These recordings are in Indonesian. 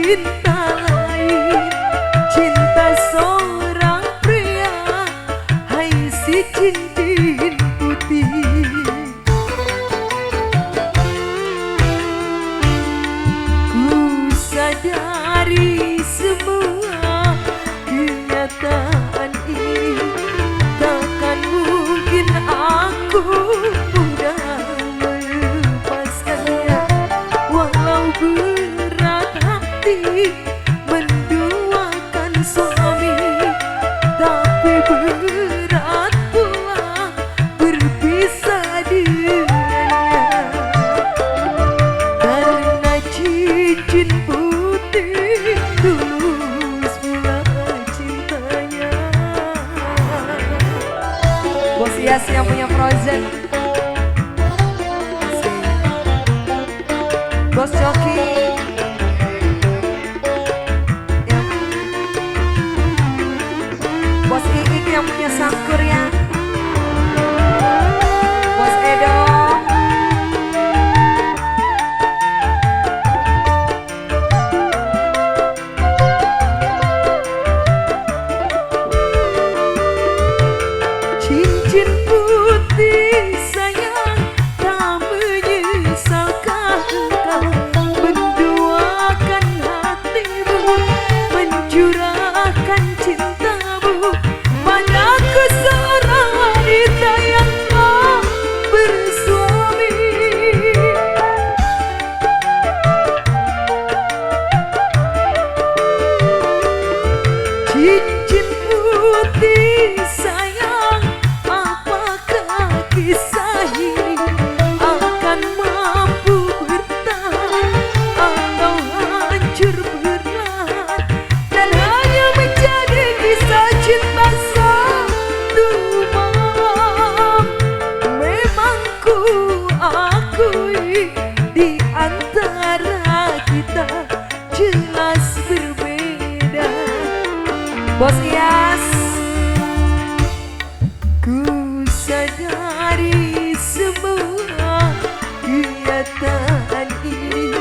cinta lain, cinta seorang pria, hai si cincin putih. Ku sadari semua kenyataan ini, takkan mungkin aku mudah melepaskannya. Walau berat hati menduakan suami, tapi berat pula berpisah dengannya. Karena cincin putih tulus pula cintanya. Bos Yas yang punya Frozen, Bos Coki, ya. Bos Iik yang punya Sangkur ya, Bos Edo, cincin putih sayang, tak menyesalkan engkau menduakan hatimu, mencurahkan cintamu padaku seorang wanita yang tak bersuami. Cincin putih sayang, apakah kisah ini akan mampu bertahan atau hancur perlahan, dan hanya menjadi kisah cinta satu malam. Memang ku akui di antara kita jelas berbeda. Bos Yas, ku sadari semua kenyataan ini,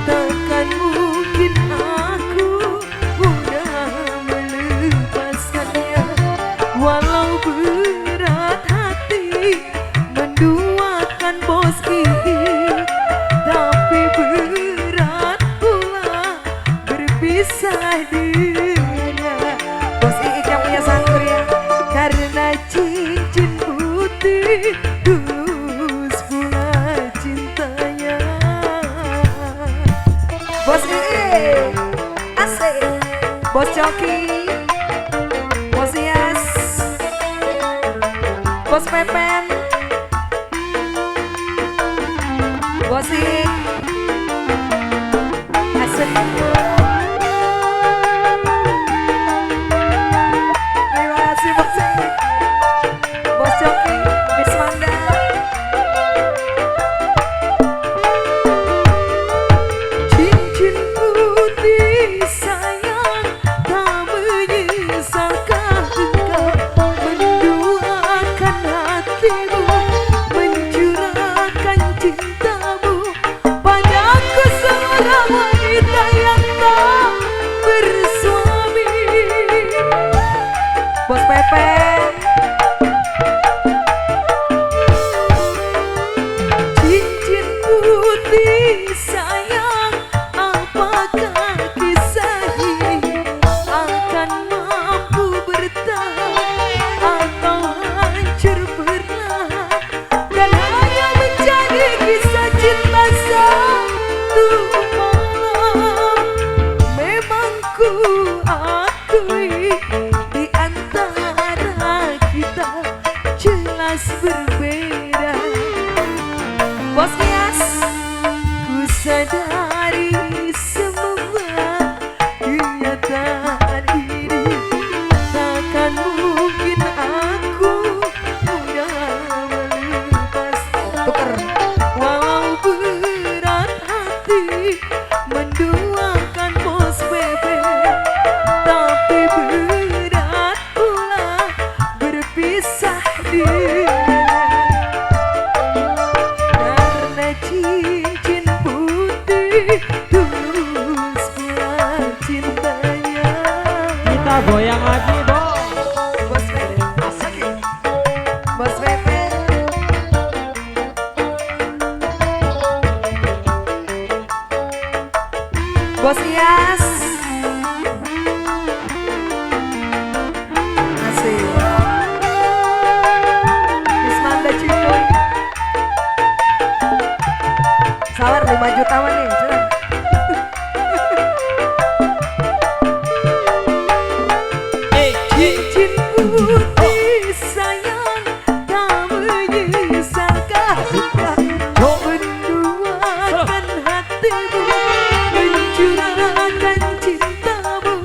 takkan mungkin aku mudah melepaskannya. Walau berat hati menduakan Bos Iik, tapi berat pula berpisah dengannya. Bos Iik yang punya Sangkur ya. Karena cincin putih tulus pula cintanya. Bos Iik asik, Bos Coki, Bos Yas, Bos Pepen, Bos Iik asik. Terima kasih Bos Iik, Bos Coki, Miss Manda. Cincin putih sayang, tak menyesalkan engkau menduakan hatimu, mencurahkan cintamu padaku seorang wanita yang tak bersuami. Bos Pepen, cincin putih sayang, apakah kisah ini akan mampu bertahan atau hancur perlahan, dan hanya menjadi kisah cinta satu malam. Memang ku akui di antara kita jelas berbeda. Bos Yas, ku sadari semua kenyataan ini, takkan mungkin aku mudah melepas. Tuker. Walau berat hati menduakan Bos Bebe, tapi berat pula berpisah dengannya. Karena cincin putih Bos Yas. Asik. Bismanda Cipuy. Sabar 5 juta mah nih, curang. Cincin putih sayang tak menyisahkan menduakan hatimu, mencurahkan cintamu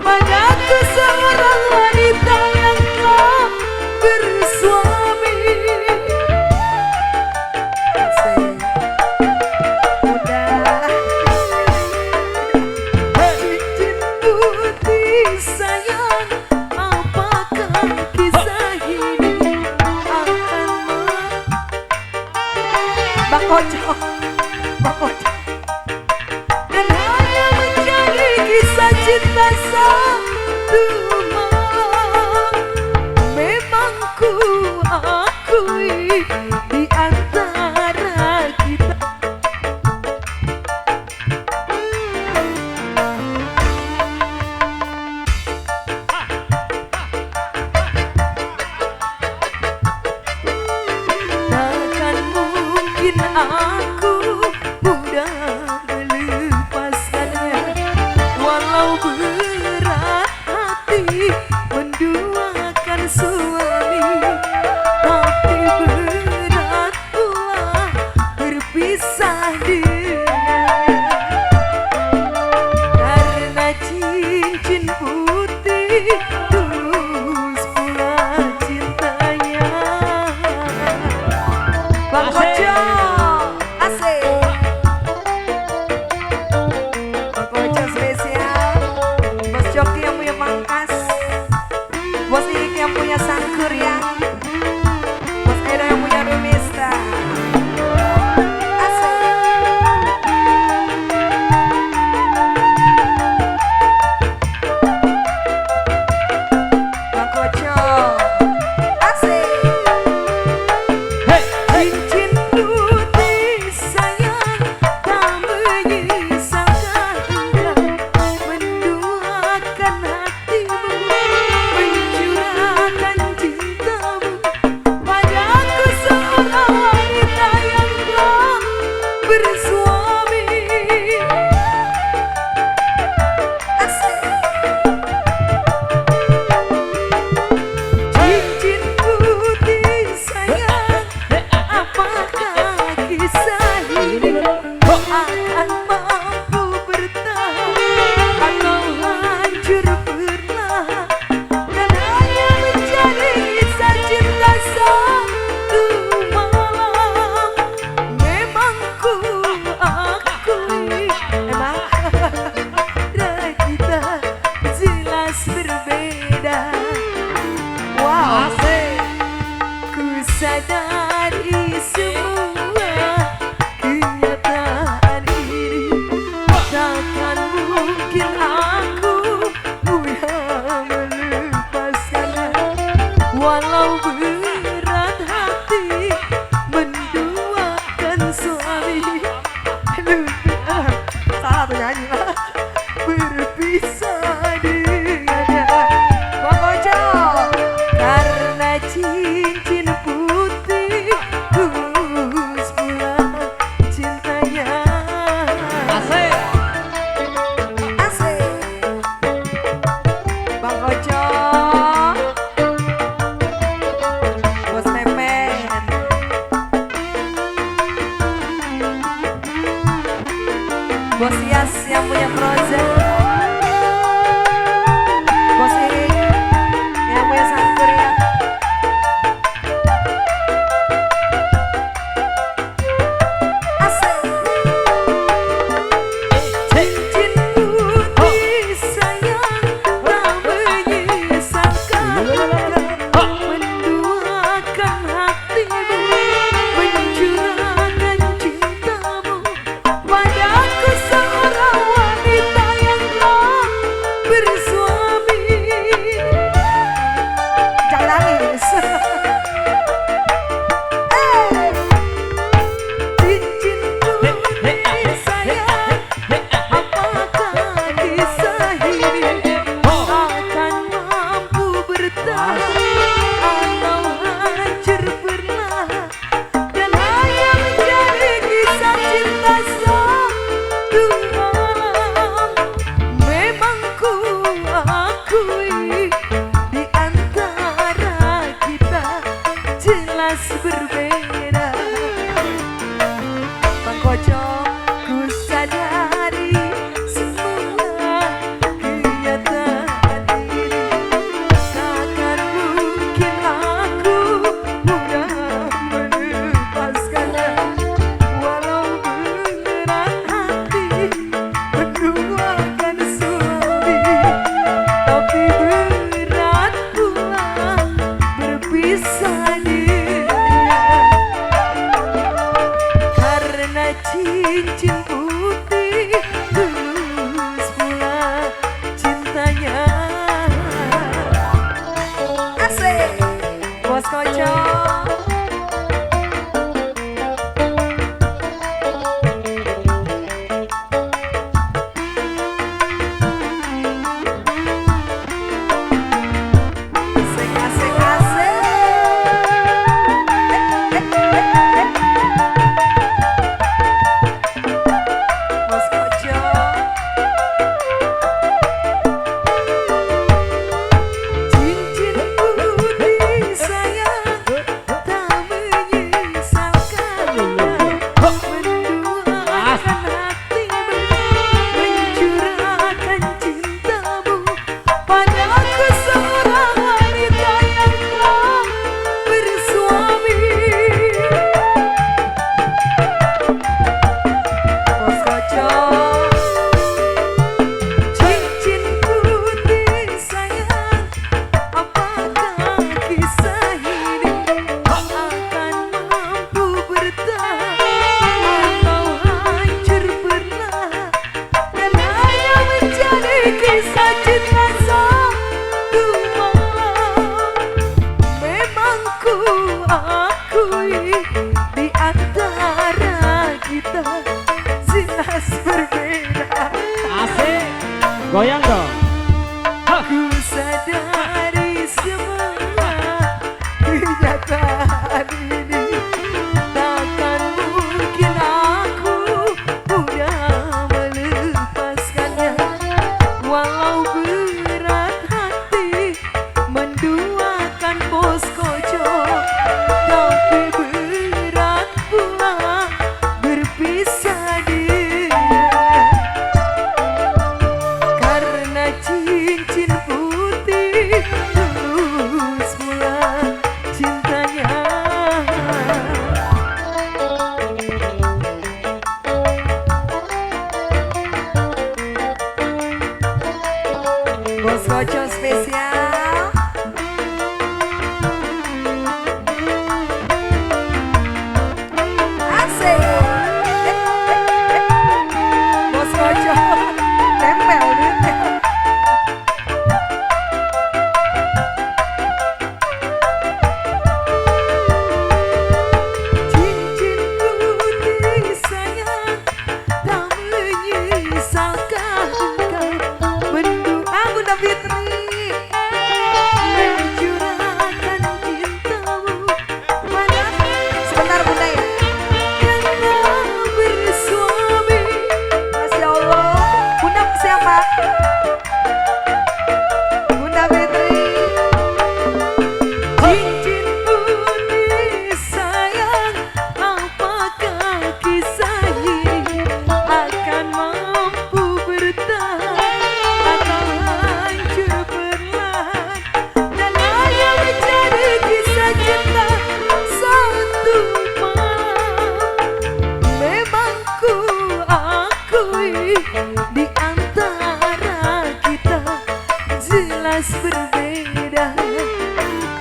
padaku seorang wanita yang telah bersuami. Asik. Udah. Cincin putih sayang, apakah kisah ini akan Bang Ojo, Bang Ojo, dan hanya menjadi kisah cinta satu malam. Memang ku akui di antara kita takkan mungkin aku mudah melepaskannya, walau berat hati menduakan suami, tapi berat pula berpisah dengannya. Karena cincin putih tulus pula cintanya. Bang Ojo, asik. Bang Ojo spesial. Bos Joki yang punya pangkas, Bos Iik yang punya sangkur ya, Bos Edo yang punya rumista. Asik. Bang Ojo, asik. Cincin putih sayang tak menyisahkan engkau, menduakan hatimu, mencurahkan cintamu padaku seorang wanita yang telah bersuami. Asik. Cincin putih sayang, apakah kisah ini akan mampu bertahan atau hancur perlahan, dan hanya menjadi kisah cinta satu malam. Memang ku akui, emang dari kita jelas berbeda. Wow, ku sadari semua kenyataan ini, takkan mungkin aku mudah melepaskannya, walau berat hati menduakan suami. Salah tuh nyanyi lah. Berpisah dengannya. Bang Ojo, karena cincin putih tulus pula cintanya. Asik. Asik. Bang Ojo, Bos Memen, Bos Yas yang punya Frozen, Bos Iik yang punya sangkur ya. Asik. Cincin putih sayang tak menyisahkan engkau, menduakan hatimu, mencurahkan cintamu padaku seorang wanita yang Goyang dong. Ku sadari semua kenyataan ini takkan mungkin aku mudah melepaskannya. Walau berat hati menduakan bos koco, tapi berat pula berpisah dia. Karena cincin putih tulus pula cintanya. Bos koco spesial. Asik. Bos koco tempel gitu. Cincin putih sayang, tak menyisalkan kau. Bendua Bunda Fitri mencurahkan cintamu padaku. Sebentar Bunda ya. Karena bersuami, Masya Allah. Bunda siapa? Bunda Fitri. Cincin putih sayang, apakah kisah ini akan mampu bertahan atau hancur perlahan? Dan hanya menjadi kisah cinta satu malam. Memang ku akui di antara kita jelas berbeda.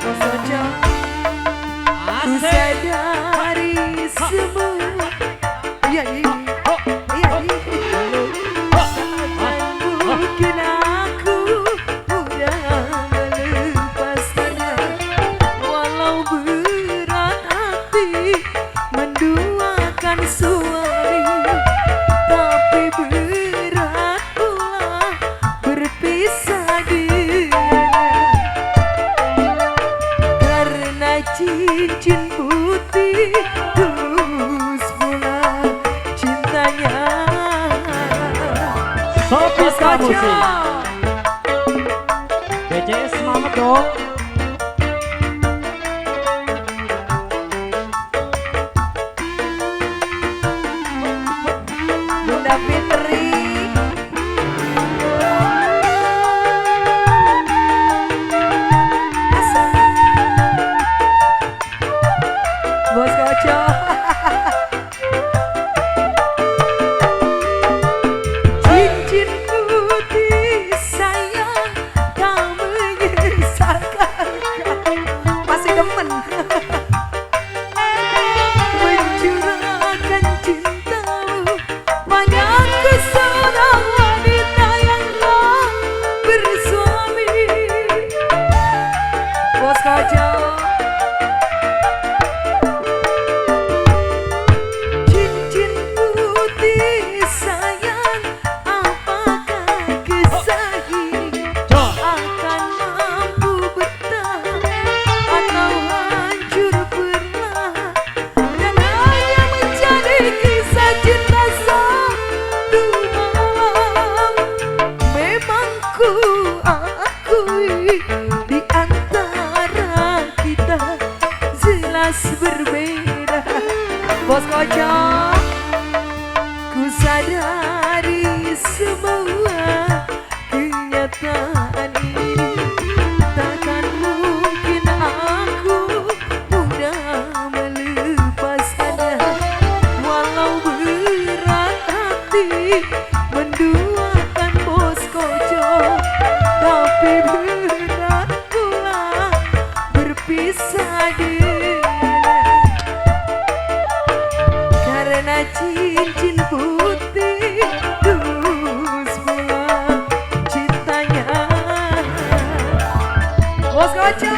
Bos Koco, ku sadari semua. Iya iya iya iya. Takkan mungkin aku mudah melepaskannya. Walau berat hati menduakan suami, tapi berat pula berpisah dia. Karena cincin putih tulus pula cintanya. Sopis kamu Koco. sih. BCS semangat dong. Bunda Fitri. Asik. Bos Koco. Cincin putih sayang, tak menyisakan kau. Masih demen. Mencurahkan cintamu padaku, seorang wanita yang telah bersuami. Bos Koco. Cincin putih sayang, apakah kisah ini akan mampu bertahan atau hancur perlahan? Dan hanya menjadi kisah cinta satu malam. Memang ku akui di antara kita jelas berbeda. Bos Koco, ku sadari semua kenyataan ini takkan mungkin aku mudah melepaskannya. Walau berat hati menduakan bos Koco, tapi berat pula berpisah dia. Karena cincin putih tulus pula cintanya. Bos Koco.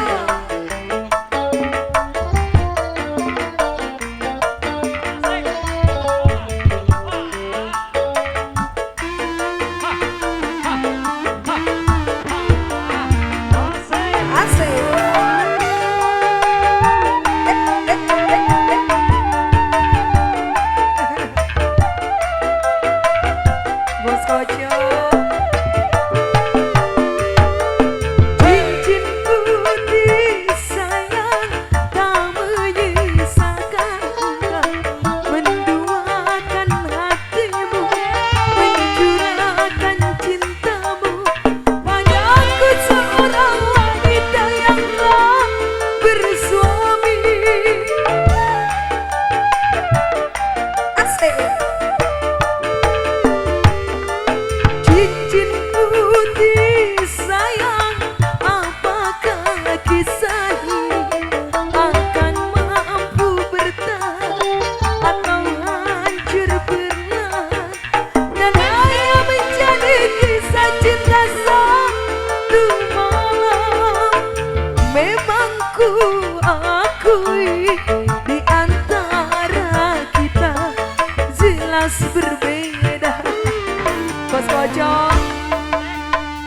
Bos Kocok,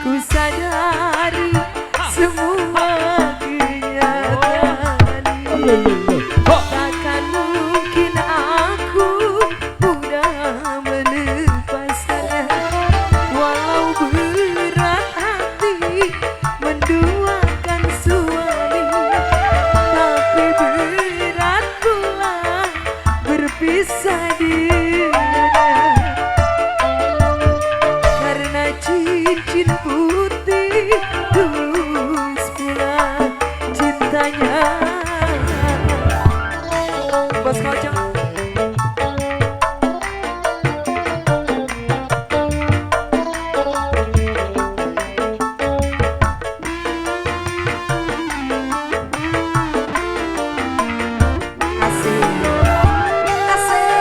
ku sadari semua kenyataan ini. Takkan mungkin aku mudah melepasnya, walau berat hati menduakan suami, tapi berat pula berpisah dia. Karena cincin putih tulus pula cintanya. Bos Kocok, asik, asik.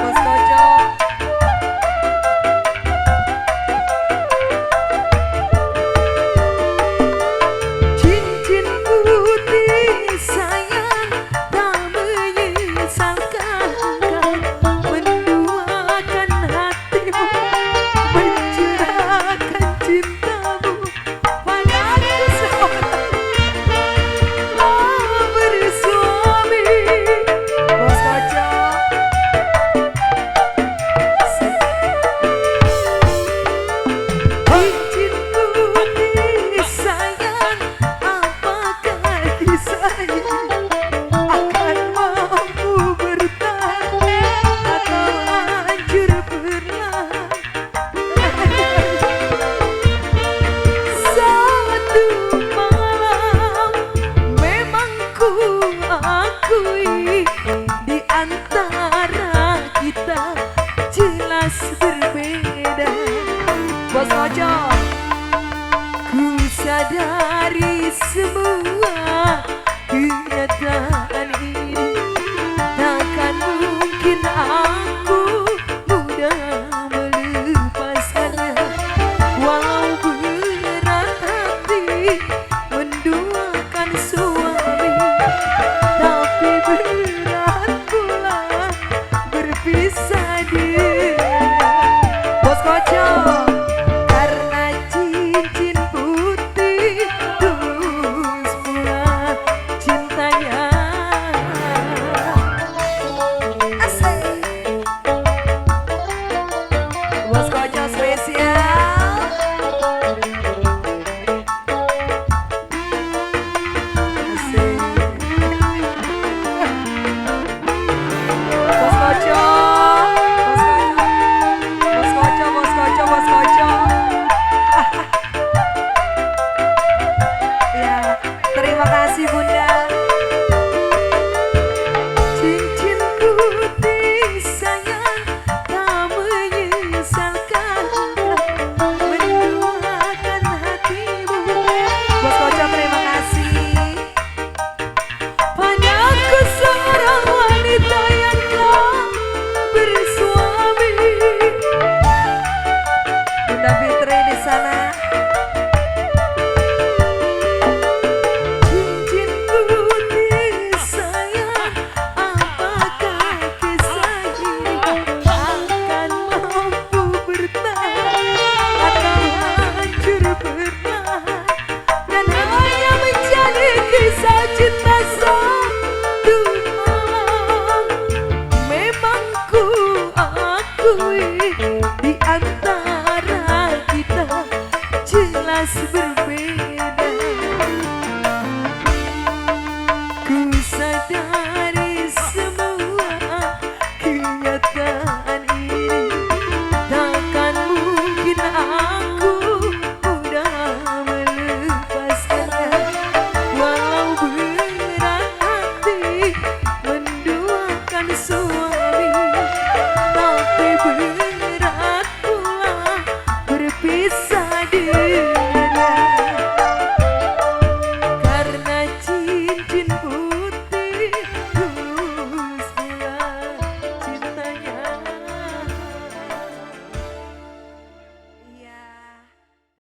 Bos Kocok, cincin putih sayang tak menyesalkan kau, menduakan hatimu, mencurahkan cintamu padaku seorang bersuami. Bos Kocok, cincin putih sayang, apakah kisahnya akan mampu bertahan atau hancur perlahan? Satu malam memang ku akui, di antara kita jelas berbeda. Bos Kocok, ku sadari semua